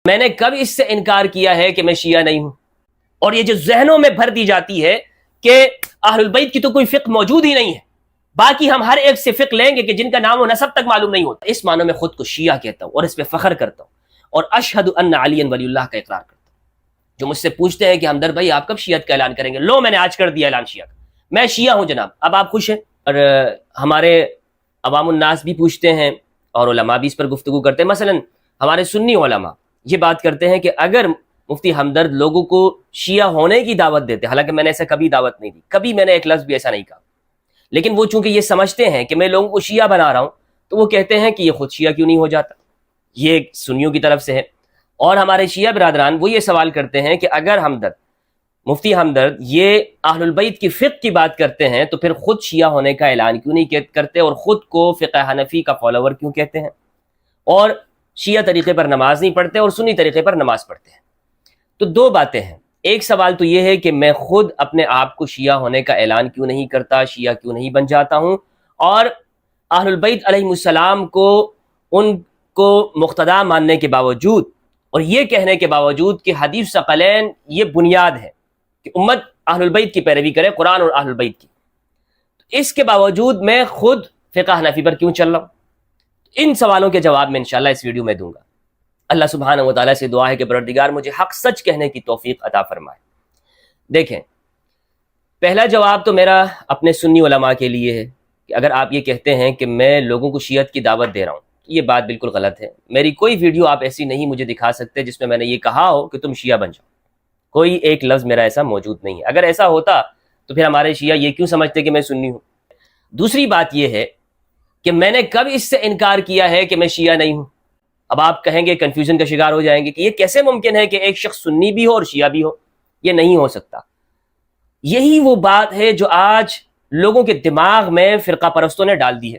میں نے کب اس سے انکار کیا ہے کہ میں شیعہ نہیں ہوں؟ اور یہ جو ذہنوں میں بھر دی جاتی ہے کہ اہل البیت کی تو کوئی فقہ موجود ہی نہیں ہے، باقی ہم ہر ایک سے فقہ لیں گے کہ جن کا نام و نسب تک معلوم نہیں ہوتا، اس معنی میں خود کو شیعہ کہتا ہوں اور اس پہ فخر کرتا ہوں اور اشہد ان علی ولی اللہ کا اقرار کرتا ہوں۔ جو مجھ سے پوچھتے ہیں کہ ہمدرد بھائی آپ کب شیعت کا اعلان کریں گے، لو میں نے آج کر دیا اعلان شیعہ کا، میں شیعہ ہوں جناب، اب آپ خوش ہیں؟ اور ہمارے عوام الناس بھی پوچھتے ہیں اور علماء بھی اس پر گفتگو کرتے ہیں، مثلا ہمارے سنی علماء یہ بات کرتے ہیں کہ اگر مفتی ہمدرد لوگوں کو شیعہ ہونے کی دعوت دیتے، حالانکہ میں نے ایسا کبھی دعوت نہیں دی، کبھی میں نے ایک لفظ بھی ایسا نہیں کہا، لیکن وہ چونکہ یہ سمجھتے ہیں کہ میں لوگوں کو شیعہ بنا رہا ہوں تو وہ کہتے ہیں کہ یہ خود شیعہ کیوں نہیں ہو جاتا، یہ سنیوں کی طرف سے ہے۔ اور ہمارے شیعہ برادران وہ یہ سوال کرتے ہیں کہ اگر ہمدرد مفتی ہمدرد یہ اہل البیت کی فقہ کی بات کرتے ہیں تو پھر خود شیعہ ہونے کا اعلان کیوں نہیں کرتے اور خود کو فقہ حنفی کا فالوور کیوں کہتے ہیں، اور شیعہ طریقے پر نماز نہیں پڑھتے اور سنی طریقے پر نماز پڑھتے ہیں؟ تو دو باتیں ہیں، ایک سوال تو یہ ہے کہ میں خود اپنے آپ کو شیعہ ہونے کا اعلان کیوں نہیں کرتا، شیعہ کیوں نہیں بن جاتا ہوں، اور اہل البیت علیہ السلام کو ان کو مقتدا ماننے کے باوجود اور یہ کہنے کے باوجود کہ حدیث ثقلین یہ بنیاد ہے کہ امت اہل البیت کی پیروی کرے، قرآن اور اہل البیت کی، تو اس کے باوجود میں خود فقہ حنفی پر کیوں چل رہا ہوں؟ ان سوالوں کے جواب میں انشاءاللہ اس ویڈیو میں دوں گا۔ اللہ سبحانہ و تعالیٰ سے دعا ہے کہ پروردگار مجھے حق سچ کہنے کی توفیق عطا فرمائے۔ دیکھیں، پہلا جواب تو میرا اپنے سنی علماء کے لیے ہے کہ اگر آپ یہ کہتے ہیں کہ میں لوگوں کو شیعت کی دعوت دے رہا ہوں، یہ بات بالکل غلط ہے۔ میری کوئی ویڈیو آپ ایسی نہیں مجھے دکھا سکتے جس میں میں نے یہ کہا ہو کہ تم شیعہ بن جاؤ، کوئی ایک لفظ میرا ایسا موجود نہیں ہے۔ اگر ایسا ہوتا تو پھر ہمارے شیعہ یہ کیوں سمجھتے کہ میں سنی ہوں؟ دوسری بات یہ ہے کہ میں نے کب اس سے انکار کیا ہے کہ میں شیعہ نہیں ہوں؟ اب آپ کہیں گے، کنفیوژن کا شکار ہو جائیں گے کہ یہ کیسے ممکن ہے کہ ایک شخص سنی بھی ہو اور شیعہ بھی ہو، یہ نہیں ہو سکتا۔ یہی وہ بات ہے جو آج لوگوں کے دماغ میں فرقہ پرستوں نے ڈال دی ہے۔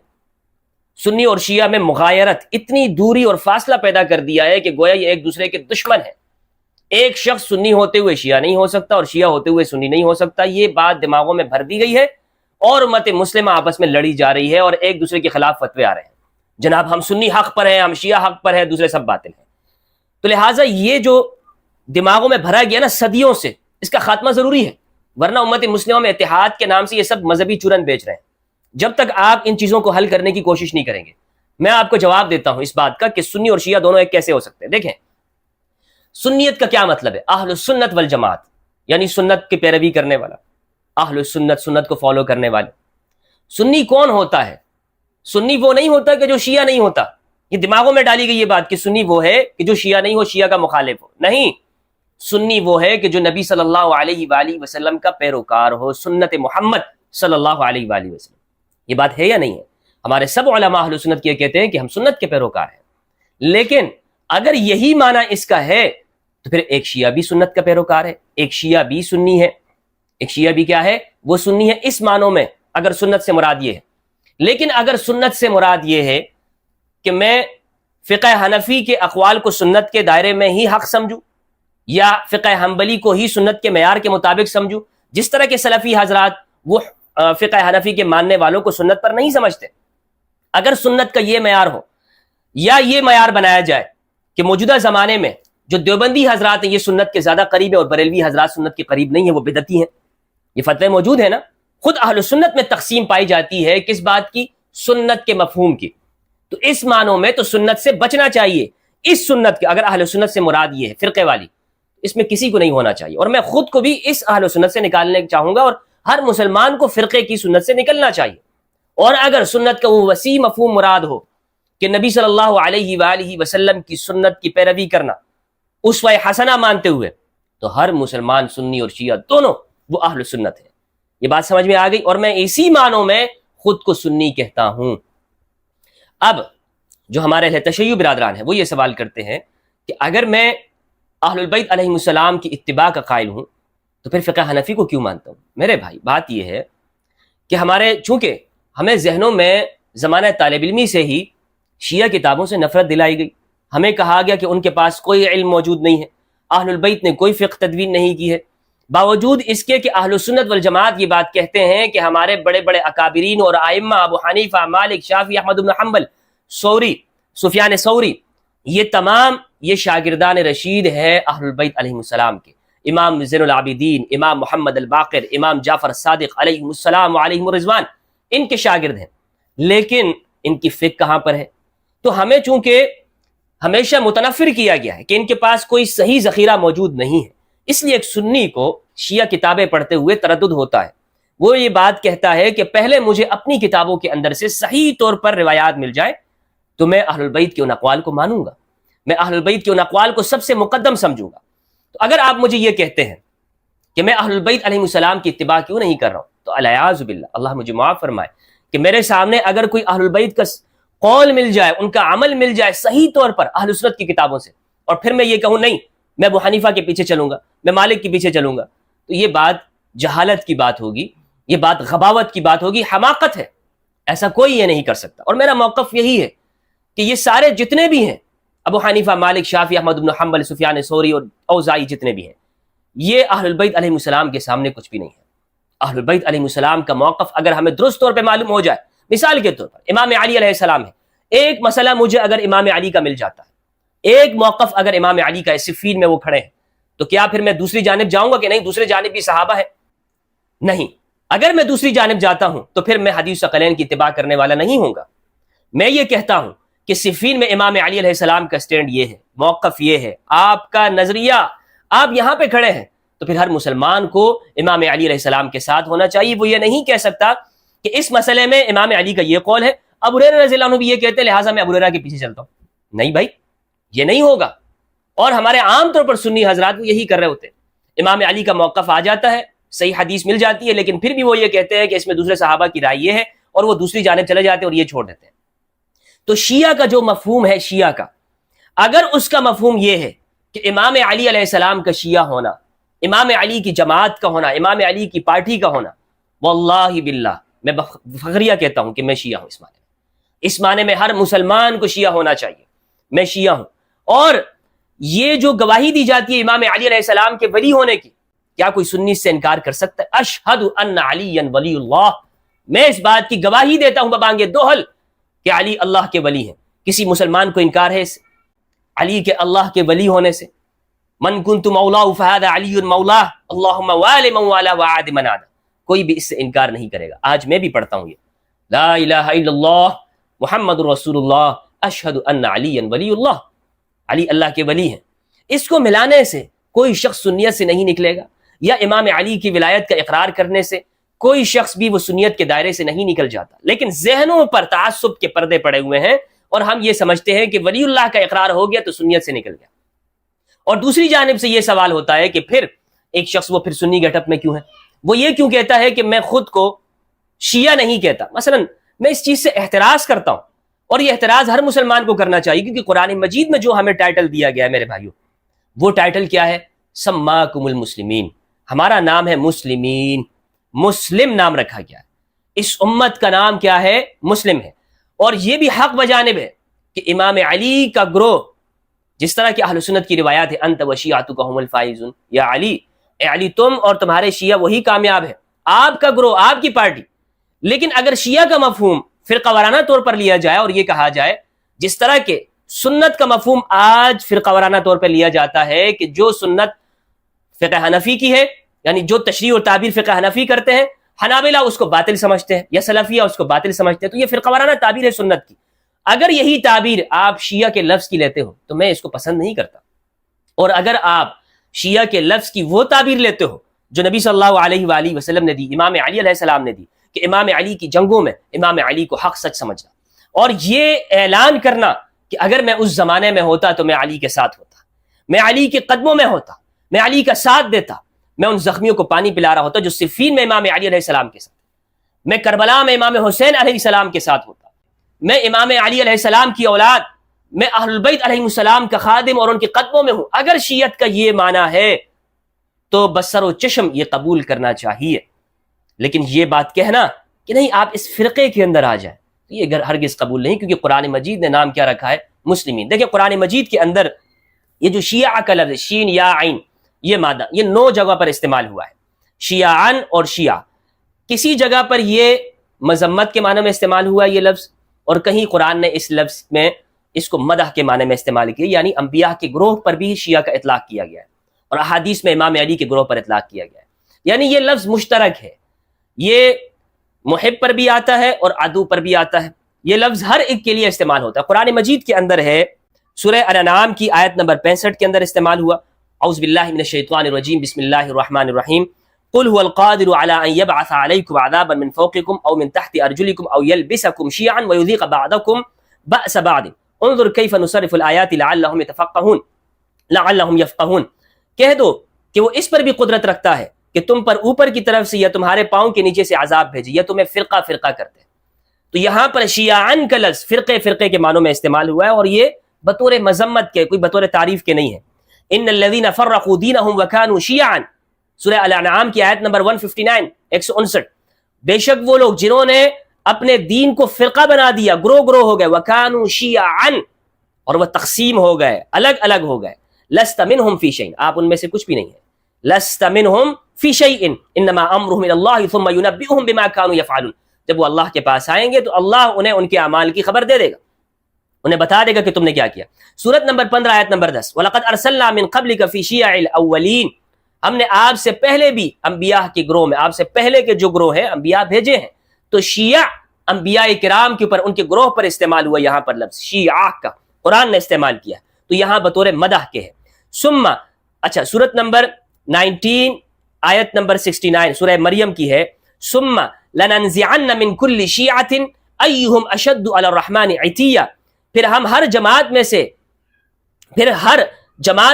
سنی اور شیعہ میں مغایرت، اتنی دوری اور فاصلہ پیدا کر دیا ہے کہ گویا یہ ایک دوسرے کے دشمن ہیں۔ ایک شخص سنی ہوتے ہوئے شیعہ نہیں ہو سکتا اور شیعہ ہوتے ہوئے سنی نہیں ہو سکتا، یہ بات دماغوں میں بھر دی گئی ہے اور امت مسلمہ آپس میں لڑی جا رہی ہے اور ایک دوسرے کے خلاف فتوے آ رہے ہیں، جناب ہم سنی حق پر ہیں، ہم شیعہ حق پر ہیں، دوسرے سب باطل ہیں۔ تو لہٰذا یہ جو دماغوں میں بھرا گیا نا صدیوں سے، اس کا خاتمہ ضروری ہے، ورنہ امت مسلمہ میں اتحاد کے نام سے یہ سب مذہبی چورن بیچ رہے ہیں۔ جب تک آپ ان چیزوں کو حل کرنے کی کوشش نہیں کریں گے، میں آپ کو جواب دیتا ہوں اس بات کا کہ سنی اور شیعہ دونوں ایک کیسے ہو سکتے ہیں۔ دیکھیں، سنیت کا کیا مطلب ہے؟ اہل السنت والجماعت، یعنی سنت کی پیروی کرنے والا، اہل السنت، سنت کو فالو کرنے والے۔ سنی کون ہوتا ہے؟ سنی وہ نہیں ہوتا کہ جو شیعہ نہیں ہوتا۔ یہ دماغوں میں ڈالی گئی یہ بات کہ سنی وہ ہے کہ جو شیعہ نہیں ہو، شیعہ کا مخالف ہو، نہیں، سنی وہ ہے کہ جو نبی صلی اللہ علیہ وآلہ وسلم کا پیروکار ہو، سنت محمد صلی اللہ علیہ وآلہ وسلم۔ یہ بات ہے یا نہیں ہے؟ ہمارے سب علماء اہل سنت یہ کہتے ہیں کہ ہم سنت کے پیروکار ہیں، لیکن اگر یہی معنی اس کا ہے تو پھر ایک شیعہ بھی سنت کا پیروکار ہے، ایک شیعہ بھی سنی ہے، ایک شیعہ بھی کیا ہے؟ وہ سنی ہے اس معنوں میں، اگر سنت سے مراد یہ ہے۔ لیکن اگر سنت سے مراد یہ ہے کہ میں فقہ حنفی کے اقوال کو سنت کے دائرے میں ہی حق سمجھوں یا فقہ حنبلی کو ہی سنت کے معیار کے مطابق سمجھوں، جس طرح کے سلفی حضرات وہ فقہ حنفی کے ماننے والوں کو سنت پر نہیں سمجھتے، اگر سنت کا یہ معیار ہو یا یہ معیار بنایا جائے کہ موجودہ زمانے میں جو دیوبندی حضرات ہیں یہ سنت کے زیادہ قریب ہیں اور بریلوی حضرات سنت کے قریب نہیں ہیں، وہ بدعتی ہیں، یہ فتوے موجود ہے نا۔ خود اہل سنت میں تقسیم پائی جاتی ہے کس بات کی؟ سنت کے مفہوم کی۔ تو اس معنوں میں تو سنت سے بچنا چاہیے، اس سنت کے، اگر اہل سنت سے مراد یہ ہے فرقے والی، اس میں کسی کو نہیں ہونا چاہیے، اور میں خود کو بھی اس اہل سنت سے نکالنے چاہوں گا، اور ہر مسلمان کو فرقے کی سنت سے نکلنا چاہیے۔ اور اگر سنت کا وہ وسیع مفہوم مراد ہو کہ نبی صلی اللہ علیہ وآلہ وسلم کی سنت کی پیروی کرنا اسوہ حسنہ مانتے ہوئے، تو ہر مسلمان سنی اور شیعہ دونوں وہ اہل سنت ہے۔ یہ بات سمجھ میں آ گئی؟ اور میں اسی معنوں میں خود کو سنی کہتا ہوں۔ اب جو ہمارے اہل تشیع برادران ہیں وہ یہ سوال کرتے ہیں کہ اگر میں اہل البیت علیہ السلام کی اتباع کا قائل ہوں تو پھر فقہ حنفی کو کیوں مانتا ہوں؟ میرے بھائی، بات یہ ہے کہ چونکہ ہمیں ذہنوں میں زمانہ طالب علمی سے ہی شیعہ کتابوں سے نفرت دلائی گئی، ہمیں کہا گیا کہ ان کے پاس کوئی علم موجود نہیں ہے، اہل البیت نے کوئی فقہ تدوین نہیں کی ہے، باوجود اس کے کہ اہل سنت والجماعت یہ بات کہتے ہیں کہ ہمارے بڑے بڑے اکابرین اور ائمہ ابو حنیفہ، مالک، شافعی، احمد بن حنبل، سفیان ثوری، یہ تمام یہ شاگردان رشید ہیں اہل البیت علیہ السلام کے، امام زین العابدین، امام محمد الباقر، امام جعفر صادق علیہ السلام علیہ الرضوان، ان کے شاگرد ہیں، لیکن ان کی فقہ کہاں پر ہے؟ تو ہمیں چونکہ ہمیشہ متنفر کیا گیا ہے کہ ان کے پاس کوئی صحیح ذخیرہ موجود نہیں ہے، اس لیے ایک سنی کو شیعہ کتابیں پڑھتے ہوئے تردد ہوتا ہے، وہ یہ بات کہتا ہے کہ پہلے مجھے اپنی کتابوں کے اندر سے صحیح طور پر روایات مل جائے تو میں اہل البیت کے ان اقوال کو مانوں گا، میں اہل البیت کے ان اقوال کو سب سے مقدم سمجھوں گا۔ تو اگر آپ مجھے یہ کہتے ہیں کہ میں اہل البیت علیہ السلام کی اتباع کیوں نہیں کر رہا ہوں، تو الیاذ باللہ، اللہ مجھے معاف فرمائے کہ میرے سامنے اگر کوئی اہل البیت کا قول مل جائے، ان کا عمل مل جائے صحیح طور پر اہل سنت کی کتابوں سے، اور پھر میں یہ کہوں نہیں میں ابو حنیفہ کے پیچھے چلوں گا، میں مالک کے پیچھے چلوں گا، تو یہ بات جہالت کی بات ہوگی، یہ بات غباوت کی بات ہوگی، حماقت ہے، ایسا کوئی یہ نہیں کر سکتا۔ اور میرا موقف یہی ہے کہ یہ سارے جتنے بھی ہیں، ابو حنیفہ، مالک، شافعی، احمد بن حنبل، سفیان ثوری اور اوزاعی، جتنے بھی ہیں، یہ اہل البیت علیہ السلام کے سامنے کچھ بھی نہیں ہے۔ اہل البیت علیہ السلام کا موقف اگر ہمیں درست طور پہ معلوم ہو جائے، مثال کے طور پر امام علی علیہ السلام ہے، ایک مسئلہ مجھے اگر امام علی کا مل جاتا ہے، ایک موقف اگر امام علی کا ہے، صفین میں وہ کھڑے ہیں، تو کیا پھر میں دوسری جانب جاؤں گا کہ نہیں دوسری جانب بھی صحابہ ہے؟ نہیں۔ اگر میں دوسری جانب جاتا ہوں تو پھر میں حدیث ثقلین کی اتباع کرنے والا نہیں ہوں گا۔ میں یہ کہتا ہوں کہ صفین میں امام علی علیہ السلام کا سٹینڈ یہ ہے، موقف یہ ہے، آپ کا نظریہ، آپ یہاں پہ کھڑے ہیں، تو پھر ہر مسلمان کو امام علی علیہ السلام کے ساتھ ہونا چاہیے۔ وہ یہ نہیں کہہ سکتا کہ اس مسئلے میں امام علی کا یہ قول ہے، ابو ہریرہ رضی اللہ عنہ بھی یہ کہتے ہیں لہٰذا میں ابو ہریرہ کے پیچھے چلتا ہوں۔ نہیں بھائی، یہ نہیں ہوگا۔ اور ہمارے عام طور پر سنی حضرات وہ یہی کر رہے ہوتے ہیں، امام علی کا موقف آ جاتا ہے، صحیح حدیث مل جاتی ہے، لیکن پھر بھی وہ یہ کہتے ہیں کہ اس میں دوسرے صحابہ کی رائے یہ ہے، اور وہ دوسری جانب چلے جاتے ہیں اور یہ چھوڑ دیتے ہیں۔ تو شیعہ کا جو مفہوم ہے، شیعہ کا اگر اس کا مفہوم یہ ہے کہ امام علی علیہ السلام کا شیعہ ہونا، امام علی کی جماعت کا ہونا، امام علی کی پارٹی کا ہونا، واللہ باللہ میں فخریہ کہتا ہوں کہ میں شیعہ ہوں۔ اس معنی میں ہر مسلمان کو شیعہ ہونا چاہیے، میں شیعہ ہوں۔ اور یہ جو گواہی دی جاتی ہے امام علی علیہ السلام کے ولی ہونے کی، کیا کوئی سنی سے انکار کر سکتا ہے؟ اشہد ان علی ولی اللہ، میں اس بات کی گواہی دیتا ہوں ببانگ دوہل کہ علی اللہ کے ولی ہیں۔ کسی مسلمان کو انکار ہے اس علی کے اللہ کے ولی ہونے سے؟ من کنت مولا فہذا علی مولا اللہم وال من والا وعاد من عاد، کوئی بھی اس سے انکار نہیں کرے گا۔ آج میں بھی پڑھتا ہوں یہ لا الہ الا اللہ محمد رسول اللہ اشہد ان علی ولی اللہ، علی اللہ کے ولی ہیں۔ اس کو ملانے سے کوئی شخص سنیت سے نہیں نکلے گا، یا امام علی کی ولایت کا اقرار کرنے سے کوئی شخص بھی وہ سنیت کے دائرے سے نہیں نکل جاتا۔ لیکن ذہنوں پر تعصب کے پردے پڑے ہوئے ہیں، اور ہم یہ سمجھتے ہیں کہ ولی اللہ کا اقرار ہو گیا تو سنیت سے نکل گیا۔ اور دوسری جانب سے یہ سوال ہوتا ہے کہ پھر ایک شخص وہ پھر سنی گیٹ اپ میں کیوں ہے؟ وہ یہ کیوں کہتا ہے کہ میں خود کو شیعہ نہیں کہتا؟ مثلا میں اس چیز سے احتراز کرتا ہوں، اور یہ احتراز ہر مسلمان کو کرنا چاہیے، کیونکہ قرآن مجید میں جو ہمیں ٹائٹل دیا گیا ہے میرے بھائیوں، وہ ٹائٹل کیا ہے؟ سماکم المسلمین، ہمارا نام ہے مسلمین، مسلم نام رکھا گیا ہے، اس امت کا نام کیا ہے؟ مسلم ہے۔ اور یہ بھی حق بجانب ہے کہ امام علی کا گروہ، جس طرح کہ اہل سنت کی روایات ہے انت و شیعتک هم الفائزون، یا علی، اے علی تم اور تمہارے شیعہ وہی کامیاب ہے، آپ کا گروہ، آپ کی پارٹی۔ لیکن اگر شیعہ کا مفہوم فرقہ وارانہ طور پر لیا جائے اور یہ کہا جائے جس طرح کہ سنت کا مفہوم آج فرقہ وارانہ طور پر لیا جاتا ہے کہ جو سنت فقہ حنفی کی ہے، یعنی جو تشریح اور تعبیر فقہ حنفی کرتے ہیں، حنابلہ اس کو باطل سمجھتے ہیں، یا سلفیہ اس کو باطل سمجھتے ہیں، تو یہ فرقہ وارانہ تعبیر ہے سنت کی۔ اگر یہی تعبیر آپ شیعہ کے لفظ کی لیتے ہو تو میں اس کو پسند نہیں کرتا، اور اگر آپ شیعہ کے لفظ کی وہ تعبیر لیتے ہو جو نبی صلی اللہ علیہ وآلہ وسلم نے دی، امام علی علیہ السلام نے دی، کہ امام علی کی جنگوں میں امام علی کو حق سچ سمجھنا، اور یہ اعلان کرنا کہ اگر میں اس زمانے میں ہوتا تو میں علی کے ساتھ ہوتا، میں علی کے قدموں میں ہوتا، میں علی کا ساتھ دیتا، میں ان زخمیوں کو پانی پلا رہا ہوتا جو صفین میں امام علی علیہ السلام کے ساتھ، میں کربلا میں امام حسین علیہ السلام کے ساتھ ہوتا، میں امام علی علیہ السلام کی اولاد، میں اہل البیت علیہ السلام کا خادم اور ان کے قدموں میں ہوں۔ اگر شیعت کا یہ معنی ہے تو بسر و چشم یہ قبول کرنا چاہیے، لیکن یہ بات کہنا کہ نہیں آپ اس فرقے کے اندر آ جائیں، یہ ہرگز قبول نہیں، کیونکہ قرآن مجید نے نام کیا رکھا ہے؟ مسلمین۔ دیکھیں قرآن مجید کے اندر یہ جو شیعہ کا لفظ شین یا عین، یہ مادہ یہ 9 جگہ پر استعمال ہوا ہے، شیعان اور شیعہ۔ کسی جگہ پر یہ مذمت کے معنی میں استعمال ہوا ہے یہ لفظ، اور کہیں قرآن نے اس لفظ میں اس کو مدح کے معنی میں استعمال کیا، یعنی انبیاء کے گروہ پر بھی شیعہ کا اطلاق کیا گیا ہے، اور احادیث میں امام علی کے گروہ پر اطلاق کیا گیا ہے۔ یعنی یہ لفظ مشترک ہے، یہ محب پر بھی آتا ہے اور عدو پر بھی آتا ہے، یہ لفظ ہر ایک کے لیے استعمال ہوتا ہے۔ قرآن مجید کے اندر ہے، سورہ الانعام کی آیت نمبر 65 کے اندر استعمال ہوا، اعوذ باللہ من الشیطان الرجیم، بسم اللہ الرحمن الرحیم، قل هو القادر على ان يبعث عليكم عذابا من فوقكم او من تحت ارجلكم او يلبسكم شيعا ويذيق بعضكم بأس بعض انظر كيف نصرف الآيات لعلهم يفقهون۔ کہہ دو کہ وہ اس پر بھی قدرت رکھتا ہے کہ تم پر اوپر کی طرف سے یا تمہارے پاؤں کے نیچے سے عذاب بھیجے یا تمہیں فرقہ فرقہ کرتے ہیں۔ تو یہاں پر شیعان کا لفظ فرقے فرقے کے معنوں میں استعمال ہوا ہے، اور یہ بطور مذمت کے، کوئی بطور تعریف کے نہیں ہے۔ ان الذين فرقوا دينهم وكانوا شيعا، سورہ الانعام کی آیت نمبر 159 159، بے شک وہ لوگ جنہوں نے اپنے دین کو فرقہ بنا دیا، گروہ گروہ ہو گئے، وَكَانُوا شِيَعًا، اور وہ تقسیم ہو گئے، الگ الگ ہو گئے، لَسْتَ مِنْهُمْ فِي شَيْءٍ، آپ ان میں سے کچھ بھی نہیں ہے، لَسْتَ مِنْهُمْ فِي شَيْءٍ إِنَّمَا أَمْرُهُمْ إِلَى اللَّهِ ثُمَّ يُنَبِّئُهُم بِمَا كَانُوا يَفْعَلُونَ۔ جب وہ اللہ کے پاس آئیں گے تو اللہ انہیں ان کے اعمال کی خبر دے دے گا، انہیں بتا دے گا کہ تم نے کیا کیا۔ سورۃ نمبر 15 آیت نمبر 10، وَلَقَدْ أَرْسَلْنَا مِن قَبْلِكَ فِي شِيَعِ الْأَوَّلِينَ، ہم نے آپ سے پہلے بھی انبیاء کے گروہ میں، آپ سے پہلے کے جو گروہ ہیں انبیاء بھیجے ہیں۔ تو شیعہ انبیاء کرام کے اوپر، ان کے گروہ پر استعمال ہوا یہاں پر لفظ شیعہ کا، قرآن نے استعمال کیا، تو یہاں بطور مدح کے ہے۔ ثم، اچھا سورۃ نمبر 19 آیت نمبر 69 سورہ مریم کی ہے، ثم لننزعن من كل شیعۃ ایہم اشد علی الرحمن عتیا، پھر ہم ہر جماعت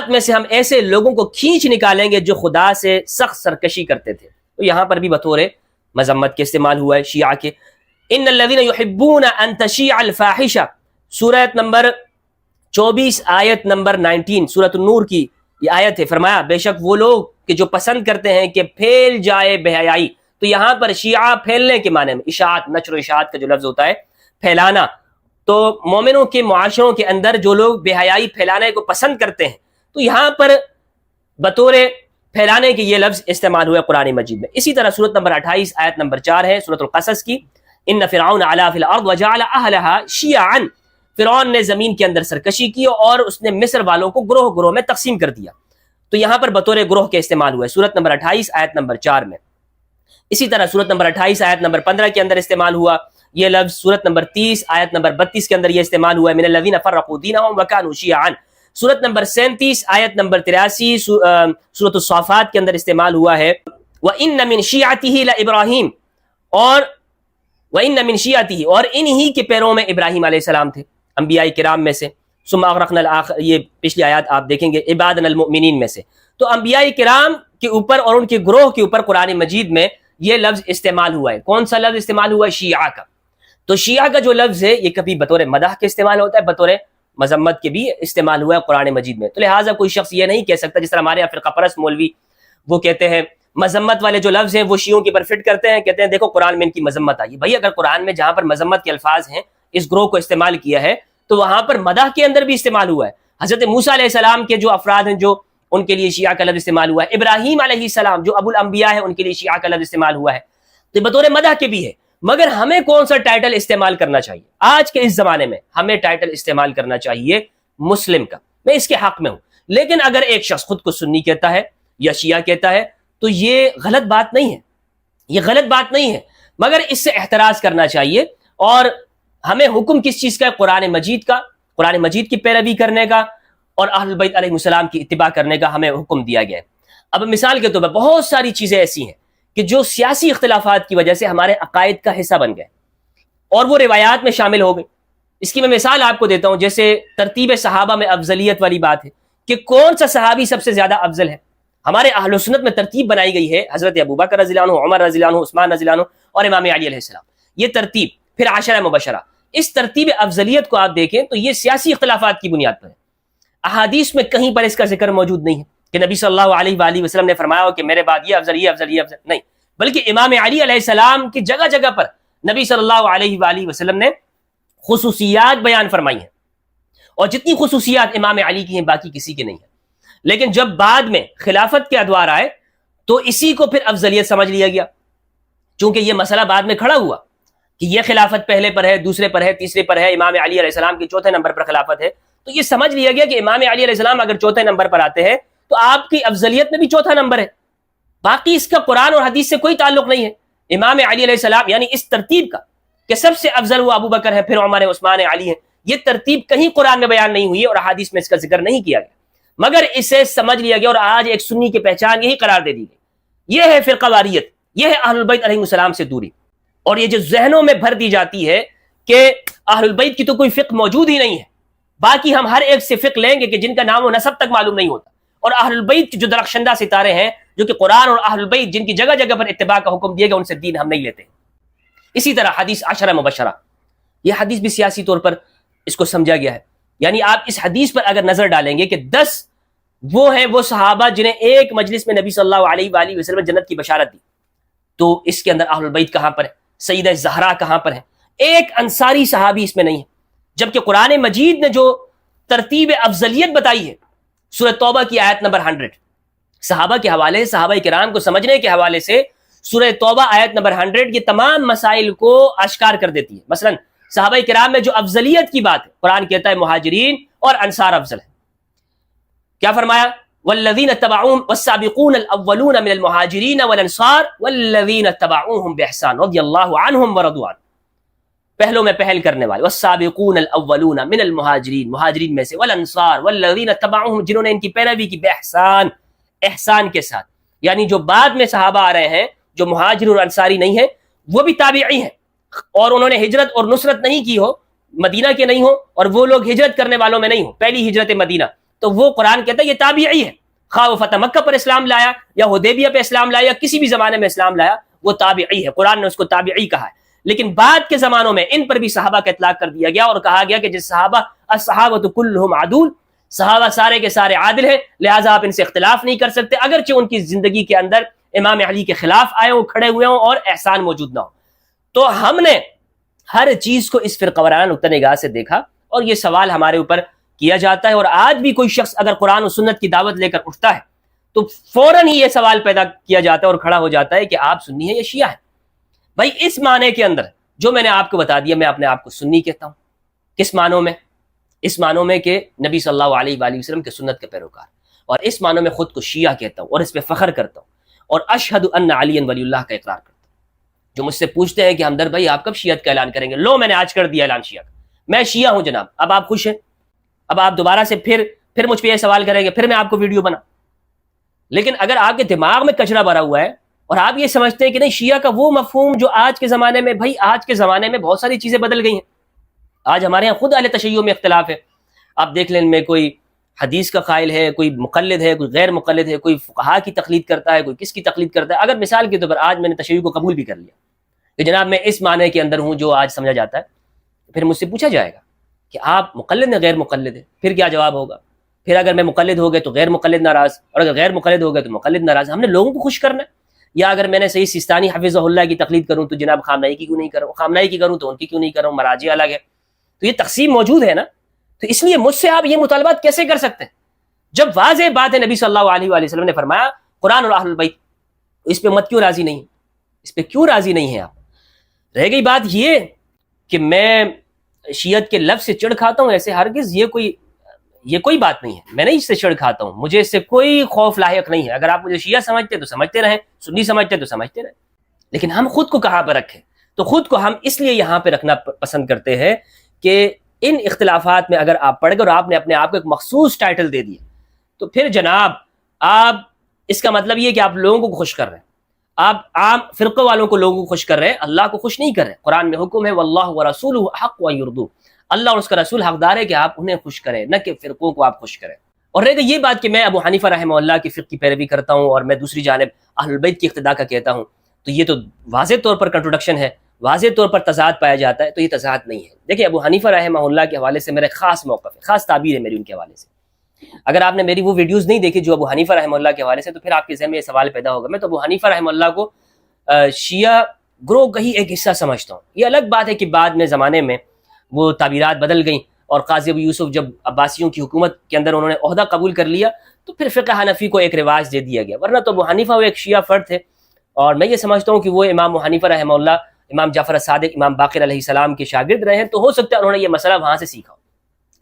میں سے ہم ایسے لوگوں کو کھینچ نکالیں گے جو خدا سے سخت سرکشی کرتے تھے۔ تو یہاں پر بھی بطور مذمت کے استعمال ہوا ہے شیعہ کے۔ ان الذين يحبون ان تشيع الفاحشہ، سورۃ نمبر 24 آیت نمبر 19 سورۃ النور کی یہ آیت ہے، فرمایا بے شک وہ لوگ کہ جو پسند کرتے ہیں کہ پھیل جائے بے حیائی۔ تو یہاں پر شیعہ پھیلنے کے معنی میں، اشاعت، نشر و اشاعت کا جو لفظ ہوتا ہے پھیلانا، تو مومنوں کے معاشروں کے اندر جو لوگ بے حیائی پھیلانے کو پسند کرتے ہیں، تو یہاں پر بطور پھیلانے کے یہ لفظ استعمال ہوا قرآن مجید میں۔ اسی طرح سورۃ نمبر 28 آیت نمبر 4 ہے سورۃ القصص کی، ان فرعون علا فی الارض وجعل اہلها شیعا، فرعون نے زمین کے اندر سرکشی کی اور اس نے مصر والوں کو گروہ گروہ میں تقسیم کر دیا۔ تو یہاں پر بطور گروہ کے استعمال ہوا ہے سورۃ نمبر 28 آیت نمبر 4 میں۔ اسی طرح سورۃ نمبر 28 آیت نمبر 15 کے اندر استعمال ہوا یہ لفظ، سورۃ نمبر 30 آیت نمبر 32 کے اندر یہ استعمال ہوا ہے، من الذین فرقوا دینہم وکانوا شیعا۔ سورۃ نمبر 37 آیت نمبر 83 سورۃ الصافات کے اندر استعمال ہوا ہے، وَإِنَّ مِن شِيعَتِهِ لَإِبْرَاهِيمَ، وَإِنَّ مِن شِيعَتِهِ، اور انہی کے پیروں میں ابراہیم علیہ السلام تھے انبیاء کرام میں سے۔ ثم اغرقنا الآخر، یہ پچھلی آیات آپ دیکھیں گے، عبادنا المؤمنین میں سے۔ تو انبیاء کرام کے اوپر اور ان کے گروہ کے اوپر قرآن مجید میں یہ لفظ استعمال ہوا ہے۔ کون سا لفظ استعمال ہوا ہے؟ شیعہ کا۔ تو شیعہ کا جو لفظ ہے یہ کبھی بطور مدح کے استعمال ہوتا ہے، بطور مذمت کے بھی استعمال ہوا ہے قرآن مجید میں۔ تو لہٰذا کوئی شخص یہ نہیں کہہ سکتا، جس طرح ہمارے یہاں فرقہ پرست مولوی وہ کہتے ہیں مذمت والے جو لفظ ہیں وہ شیعوں کے اوپر فٹ کرتے ہیں، کہتے ہیں دیکھو قرآن میں ان کی مذمت آئی۔ بھائی اگر قرآن میں جہاں پر مذمت کے الفاظ ہیں اس گروہ کو استعمال کیا ہے تو وہاں پر مدح کے اندر بھی استعمال ہوا ہے۔ حضرت موسیٰ علیہ السلام کے جو افراد ہیں جو ان کے لیے شیعہ کا لفظ استعمال ہوا ہے، ابراہیم علیہ السلام جو ابو الانبیاء ہیں ان کے لیے شیعہ کا لفظ استعمال ہوا ہے، تو بطور مدح کے بھی ہے۔ مگر ہمیں کون سا ٹائٹل استعمال کرنا چاہیے؟ آج کے اس زمانے میں ہمیں ٹائٹل استعمال کرنا چاہیے مسلم کا، میں اس کے حق میں ہوں۔ لیکن اگر ایک شخص خود کو سنی کہتا ہے یا شیعہ کہتا ہے تو یہ غلط بات نہیں ہے، یہ غلط بات نہیں ہے، مگر اس سے احتراز کرنا چاہیے۔ اور ہمیں حکم کس چیز کا ہے؟ قرآن مجید کا، قرآن مجید کی پیروی کرنے کا اور اہل بیت علیہ السلام کی اتباع کرنے کا ہمیں حکم دیا گیا ہے۔ اب مثال کے طور پر بہت ساری چیزیں ایسی ہیں کہ جو سیاسی اختلافات کی وجہ سے ہمارے عقائد کا حصہ بن گئے اور وہ روایات میں شامل ہو گئی۔ اس کی میں مثال آپ کو دیتا ہوں، جیسے ترتیب صحابہ میں افضلیت والی بات ہے کہ کون سا صحابی سب سے زیادہ افضل ہے۔ ہمارے اہل سنت میں ترتیب بنائی گئی ہے، حضرت ابوبکر رضی اللہ عنہ، عمر رضی اللہ عنہ، عثمان رضی اللہ عنہ اور امام علی علیہ السلام، یہ ترتیب، پھر عشرہ مبشرہ۔ اس ترتیب افضلیت کو آپ دیکھیں تو یہ سیاسی اختلافات کی بنیاد پر ہے۔ احادیث میں کہیں پر اس کا ذکر موجود نہیں ہے کہ نبی صلی اللہ علیہ وآلہ وسلم نے فرمایا ہو کہ میرے بعد یہ افضل، یہ افضل، یہ افضل، نہیں، بلکہ امام علی علیہ السلام کی جگہ جگہ پر نبی صلی اللہ علیہ وآلہ وسلم نے خصوصیات بیان فرمائی ہیں، اور جتنی خصوصیات امام علی کی ہیں باقی کسی کی نہیں ہے۔ لیکن جب بعد میں خلافت کے ادوار آئے تو اسی کو پھر افضلیت سمجھ لیا گیا، چونکہ یہ مسئلہ بعد میں کھڑا ہوا۔ کہ یہ خلافت پہلے پر ہے، دوسرے پر ہے، تیسرے پر ہے، امام علی علیہ السلام کی چوتھے نمبر پر خلافت ہے، تو یہ سمجھ لیا گیا کہ امام علی علیہ السلام اگر چوتھے نمبر پر آتے ہیں تو آپ کی افضلیت میں بھی چوتھا نمبر ہے، باقی اس کا قرآن اور حدیث سے کوئی تعلق نہیں ہے۔ امام علی علیہ السلام یعنی اس ترتیب کا کہ سب سے افضل وہ ابو بکر ہے، پھر عمر ہے، عثمان ہے، علی ہے، یہ ترتیب کہیں قرآن میں بیان نہیں ہوئی ہے اور حدیث میں اس کا ذکر نہیں کیا گیا، مگر اسے سمجھ لیا گیا اور آج ایک سنی کی پہچان یہی قرار دے دی گئی۔ یہ ہے فرقہ واریت، یہ ہے اہل البیت علیہ السلام سے دوری، اور یہ جو ذہنوں میں بھر دی جاتی ہے کہ اہل البیت کی تو کوئی فقہ موجود ہی نہیں ہے، باقی ہم ہر ایک سے فقہ لیں گے کہ جن کا نام و نسب تک معلوم نہیں ہوتا، اور اہل البیت جو درخشندہ ستارے ہیں جو کہ قرآن اور اہل البیت جن کی جگہ جگہ پر اتباع کا حکم دیا گیا، ان سے دین ہم نہیں لیتے۔ اسی طرح حدیث عشرہ مبشرہ، یہ حدیث بھی سیاسی طور پر اس کو سمجھا گیا ہے، یعنی آپ اس حدیث پر اگر نظر ڈالیں گے کہ 10 وہ ہیں وہ صحابہ جنہیں ایک مجلس میں نبی صلی اللہ علیہ وآلہ وسلم جنت کی بشارت دی، تو اس کے اندر اہل البیت کہاں پر ہے؟ سیدہ زہرا کہاں پر ہے؟ ایک انصاری صحابی اس میں نہیں ہے، جبکہ قرآن مجید نے جو ترتیب افضلیت بتائی ہے سورہ توبہ کی آیت نمبر 100 صحابہ کے حوالے، صحابہ کرام کو سمجھنے کے حوالے سے سورہ توبہ آیت نمبر 100 یہ تمام مسائل کو اشکار کر دیتی ہے۔ مثلا صحابہ کرام میں جو افضلیت کی بات ہے، قرآن کہتا ہے مہاجرین اور انصار افضل ہیں، کیا فرمایا؟ والذین اتبعوہم والسابقون الاولون من المہاجرین والانصار والذین اتبعوہم باحسان رضی اللہ عنہم ورضوا عنہ، پہلوں میں پہل کرنے والے، والسابقون الاولون من المہاجرین، مہاجرین میں سے، والانصار والذین اتبعوہم، جنہوں نے ان کی پیروی کی باحسان، احسان کے ساتھ، یعنی جو بعد میں صحابہ آ رہے ہیں جو مہاجر اور انصاری نہیں ہیں وہ بھی تابعی ہیں، اور انہوں نے ہجرت اور نصرت نہیں کی ہو، مدینہ کے نہیں ہو، اور وہ لوگ ہجرت کرنے والوں میں نہیں ہو، پہلی ہجرت مدینہ، تو وہ قرآن کہتا ہے یہ تابعی ہے، خواہ وہ فتح مکہ پر اسلام لایا یا حدیبیہ پہ اسلام لایا یا کسی بھی زمانے میں اسلام لایا، وہ تابعی ہے، قرآن نے اس کو تابعی کہا ہے۔ لیکن بعد کے زمانوں میں ان پر بھی صحابہ کا اطلاق کر دیا گیا اور کہا گیا کہ جس صحابہ الصحابۃ کلھم عدول، صحابہ سارے کے سارے عادل ہیں، لہٰذا آپ ان سے اختلاف نہیں کر سکتے، اگرچہ ان کی زندگی کے اندر امام علی کے خلاف آئے ہوں، کھڑے ہوئے ہوں اور احسان موجود نہ ہو۔ تو ہم نے ہر چیز کو اس فرقہ وارانہ نقطہ نگاہ سے دیکھا، اور یہ سوال ہمارے اوپر کیا جاتا ہے، اور آج بھی کوئی شخص اگر قرآن و سنت کی دعوت لے کر اٹھتا ہے تو فوراً ہی یہ سوال پیدا کیا جاتا ہے اور کھڑا ہو جاتا ہے کہ آپ سنی ہیں یا شیعہ ہیں؟ بھائی اس معنی کے اندر جو میں نے آپ کو بتا دیا، میں اپنے آپ کو سنی کہتا ہوں۔ کس معنوں میں؟ اس معنوں میں کہ نبی صلی اللہ علیہ وآلہ وسلم کے سنت کے پیروکار، اور اس معنوں میں خود کو شیعہ کہتا ہوں اور اس پہ فخر کرتا ہوں، اور اشہد ان علی ولی اللہ کا اقرار کرتا ہوں۔ جو مجھ سے پوچھتے ہیں کہ ہمدرد بھائی آپ کب شیعت کا اعلان کریں گے؟ لو میں نے آج کر دیا اعلان شیعہ کا، میں شیعہ ہوں جناب۔ اب آپ خوش ہیں؟ اب آپ دوبارہ سے پھر مجھ پہ یہ سوال کریں گے، پھر میں آپ کو ویڈیو بنا؟ لیکن اگر آپ کے دماغ میں کچرا بھرا ہوا ہے اور آپ یہ سمجھتے ہیں کہ نہیں شیعہ کا وہ مفہوم جو آج کے زمانے میں، بھائی آج کے زمانے میں بہت ساری چیزیں بدل گئی ہیں، آج ہمارے ہاں خود اہل تشیع میں اختلاف ہے، آپ دیکھ لیں، میں کوئی حدیث کا قائل ہے، کوئی مقلد ہے، کوئی غیر مقلد ہے، کوئی فقہا کی تقلید کرتا ہے، کوئی کس کی تقلید کرتا ہے۔ اگر مثال کے طور پر آج میں نے تشیع کو قبول بھی کر لیا کہ جناب میں اس معنی کے اندر ہوں جو آج سمجھا جاتا ہے، پھر مجھ سے پوچھا جائے گا کہ آپ مقلد ہیں غیر مقلد ہے، پھر کیا جواب ہوگا؟ پھر اگر میں مقلد ہو گئے تو غیر مقلد ناراض، اور اگر غیر مقلد ہو گئے تو مقلد ناراض۔ ہم نے لوگوں کو خوش کرنا ہے، یا اگر میں نے صحیح سیستانی حفظہ اللہ کی تقلید کروں تو جناب خامنہئی کی کیوں نہیں کروں، خامنہئی کی کروں تو ان کی کیوں نہیں کروں، مراجع الگ ہے، تو یہ تقسیم موجود ہے نا۔ تو اس لیے مجھ سے آپ یہ مطالبات کیسے کر سکتے ہیں جب واضح بات ہے نبی صلی اللہ علیہ وآلہ وسلم نے فرمایا قرآن اور اہل البیت، اس پہ مت کیوں راضی نہیں، اس پہ کیوں راضی نہیں ہیں آپ؟ رہ گئی بات یہ کہ میں شیعت کے لفظ سے چڑھ کھاتا ہوں، ایسے ہرگز یہ کوئی بات نہیں ہے، میں نہیں اس سے چڑھ کھاتا ہوں، مجھے اس سے کوئی خوف لاحق نہیں ہے۔ اگر آپ مجھے شیعہ سمجھتے تو سمجھتے رہیں، سنی سمجھتے تو سمجھتے رہیں، لیکن ہم خود کو کہاں پہ رکھیں؟ تو خود کو ہم اس لیے یہاں پہ رکھنا پسند کرتے ہیں کہ ان اختلافات میں اگر آپ پڑھ گئے اور آپ نے اپنے آپ کو ایک مخصوص ٹائٹل دے دیا تو پھر جناب آپ، اس کا مطلب یہ کہ آپ لوگوں کو خوش کر رہے ہیں، آپ عام فرقوں والوں کو لوگوں کو خوش کر رہے ہیں، اللہ کو خوش نہیں کر رہے۔ قرآن میں حکم ہے واللہ ورسولہ احق ان یرضوہ، اللہ اور اس کا رسول حقدار ہے کہ آپ انہیں خوش کریں، نہ کہ فرقوں کو آپ خوش کریں۔ اور رہ گئی یہ بات کہ میں ابو حنیفہ رحمہ اللہ کی فقہ کی پیروی کرتا ہوں اور میں دوسری جانب اہل البیت کی اقتداء کا کہتا ہوں، تو یہ تو واضح طور پر کنٹروڈکشن ہے، واضح طور پر تضاد پایا جاتا ہے، تو یہ تضاد نہیں ہے۔ دیکھیں ابو حنیفہ رحمہ اللہ کے حوالے سے میرا خاص موقف ہے، خاص تعبیر ہے میری ان کے حوالے سے۔ اگر آپ نے میری وہ ویڈیوز نہیں دیکھی جو ابو حنیفہ رحمہ اللہ کے حوالے سے، تو پھر آپ کے ذہن میں یہ سوال پیدا ہوگا۔ میں تو ابو حنیفہ رحمہ اللہ کو شیعہ گروہ کا ہی ایک حصہ سمجھتا ہوں۔ یہ الگ بات ہے کہ بعد میں زمانے میں وہ تعبیرات بدل گئیں، اور قاضی ابو یوسف جب عباسیوں کی حکومت کے اندر انہوں نے عہدہ قبول کر لیا تو پھر فقہ حنفی کو ایک رواج دے دیا گیا، ورنہ تو ابو حنیفہ وہ ایک شیعہ فرد تھے، اور میں یہ سمجھتا ہوں کہ وہ امام ابو حنیفہ رحمہ اللہ امام جعفر الصادق امام باقر علیہ السلام کے شاگرد رہے ہیں، تو ہو سکتا ہے انہوں نے یہ مسئلہ وہاں سے سیکھا ہو،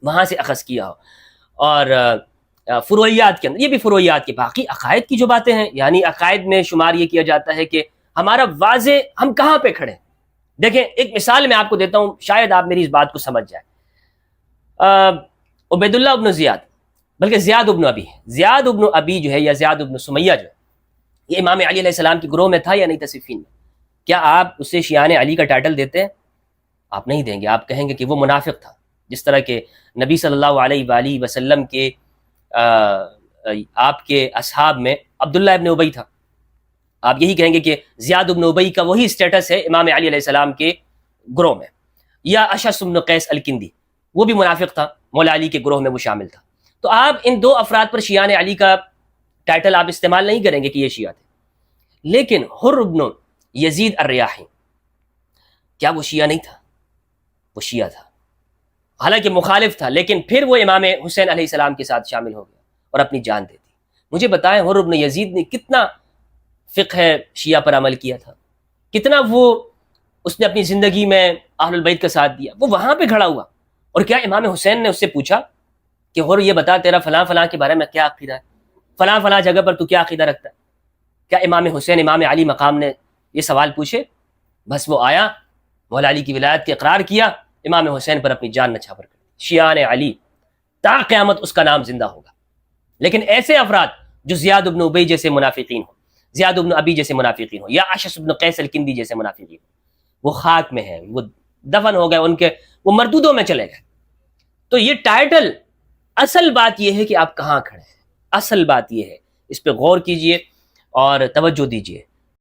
وہاں سے اخذ کیا ہو. اور فروعیات کے اندر یہ بھی فروعیات کے باقی عقائد کی جو باتیں ہیں، یعنی عقائد میں شمار یہ کیا جاتا ہے کہ ہمارا واضح ہم کہاں پہ کھڑے ہیں. دیکھیں ایک مثال میں آپ کو دیتا ہوں، شاید آپ میری اس بات کو سمجھ جائیں. عبید اللہ ابن زیاد، بلکہ زیاد ابن ابی، زیاد ابن ابی جو ہے یا زیاد ابن سمیہ جو ہے، یہ امام علی علیہ السلام کے گروہ میں تھا یا نہیں تھا صفین میں؟ کیا آپ اسے شیعان علی کا ٹائٹل دیتے ہیں؟ آپ نہیں دیں گے، آپ کہیں گے کہ وہ منافق تھا. جس طرح کہ نبی صلی اللہ علیہ وآلہ وسلم کے آپ کے اصحاب میں عبداللہ ابن ابی تھا، آپ یہی کہیں گے کہ زیاد ابن ابی کا وہی اسٹیٹس ہے امام علی علیہ السلام کے گروہ میں. یا اشعث بن قیس الکندی، وہ بھی منافق تھا، مولا علی کے گروہ میں وہ شامل تھا. تو آپ ان دو افراد پر شیعان علی کا ٹائٹل آپ استعمال نہیں کریں گے کہ یہ شیعہ تھے. لیکن حر بن یزید الریاحی، کیا وہ شیعہ نہیں تھا؟ وہ شیعہ تھا، حالانکہ مخالف تھا، لیکن پھر وہ امام حسین علیہ السلام کے ساتھ شامل ہو گیا اور اپنی جان دے دی. مجھے بتائیں حر بن یزید نے کتنا فقہ شیعہ پر عمل کیا تھا، کتنا وہ اس نے اپنی زندگی میں اہل البیت کا ساتھ دیا. وہ وہاں پہ کھڑا ہوا، اور کیا امام حسین نے اس سے پوچھا کہ حر یہ بتا تیرا فلاں فلاں کے بارے میں کیا عقیدہ ہے، فلاں فلاں جگہ پر تو کیا عقیدہ رکھتا ہے؟ کیا امام حسین امام علی مقام نے یہ سوال پوچھے؟ بس وہ آیا، مولا علی کی ولایت کے اقرار کیا، امام حسین پر اپنی جان نچھاور کر دی. شیعان علی تا قیامت اس کا نام زندہ ہوگا. لیکن ایسے افراد جو زیاد ابن ابی جیسے منافقین ہوں، زیاد ابن ابی جیسے منافقین ہوں، یا اشعث بن قیس الکندی جیسے منافقین ہوں، وہ خاک میں ہیں، وہ دفن ہو گئے، ان کے وہ مردودوں میں چلے گئے. تو یہ ٹائٹل، اصل بات یہ ہے کہ آپ کہاں کھڑے ہیں، اصل بات یہ ہے، اس پہ غور کیجئے اور توجہ دیجئے.